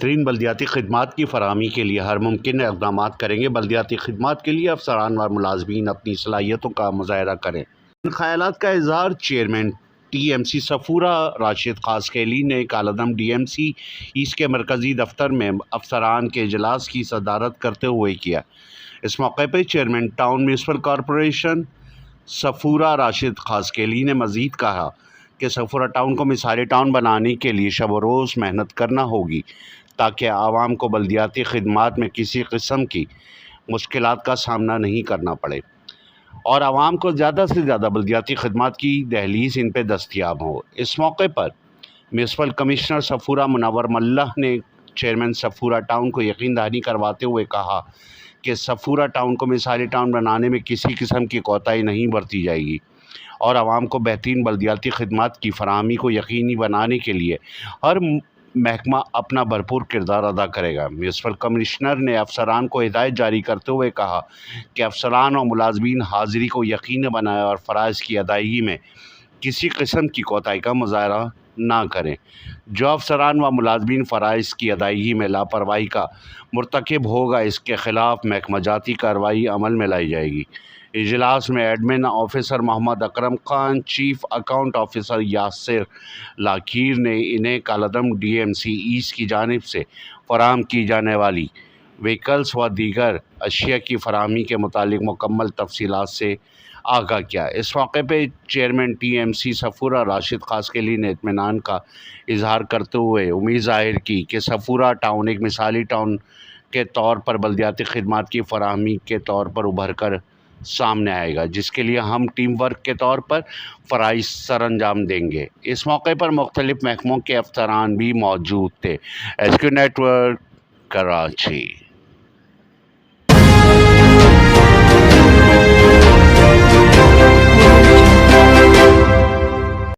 بہترین بلدیاتی خدمات کی فراہمی کے لیے ہر ممکن اقدامات کریں گے۔ بلدیاتی خدمات کے لیے افسران و ملازمین اپنی صلاحیتوں کا مظاہرہ کریں۔ ان خیالات کا اظہار chairman T M C Safoora Rashid Khaskheli نے کالعدم ڈی ایم سی ایسٹ کے مرکزی دفتر میں افسران کے اجلاس کی صدارت کرتے ہوئے کیا۔ اس موقع پر chairman town municipal corporation Safoora Rashid Khaskheli نے مزید کہا کہ صفورہ ٹاؤن کو مثالی ٹاؤن بنانے کے لیے شب و روز محنت کرنا ہوگی تاکہ عوام کو بلدیاتی خدمات میں کسی قسم کی مشکلات کا سامنا نہیں کرنا پڑے اور عوام کو زیادہ سے زیادہ بلدیاتی خدمات کی دہلیز ان پہ دستیاب ہو۔ اس موقع پر میونسپل کمشنر صفورہ منور ملّہ نے چیئرمین صفورہ ٹاؤن کو یقین دہانی کرواتے ہوئے کہا کہ صفورہ ٹاؤن کو مثالی ٹاؤن بنانے میں کسی قسم کی کوتاہی نہیں برتی جائے گی اور عوام کو بہترین بلدیاتی خدمات کی فراہمی کو یقینی بنانے کے لیے ہر محکمہ اپنا بھرپور کردار ادا کرے گا۔ میونسپل کمشنر نے افسران کو ہدایت جاری کرتے ہوئے کہا کہ افسران اور ملازمین حاضری کو یقینی بنائیں اور فرائض کی ادائیگی میں کسی قسم کی کوتاہی کا مظاہرہ نہ کریں۔ جو افسران و ملازمین فرائض کی ادائیگی میں لاپرواہی کا مرتکب ہوگا اس کے خلاف محکمہ جاتی کارروائی عمل میں لائی جائے گی۔ اجلاس میں admin officer Muhammad Akram Khan, chief account officer Yasir لاکیر نے انہیں کالعدم ڈی ایم سی ایسٹ کی جانب سے فراہم کی جانے والی وہیکلز و دیگر اشیاء کی فراہمی کے متعلق مکمل تفصیلات سے آگاہ کیا۔ اس موقع پہ chairman T M C Safoora Rashid Khaskheli نے اطمینان کا اظہار کرتے ہوئے امید ظاہر کی کہ صفورہ ٹاؤن ایک مثالی ٹاؤن کے طور پر بلدیاتی خدمات کی فراہمی کے طور پر ابھر کر سامنے آئے گا، جس کے لیے ہم ٹیم ورک کے طور پر فرائض سر انجام دیں گے۔ اس موقع پر مختلف محکموں کے افسران بھی موجود تھے۔ S Q network, Karachi.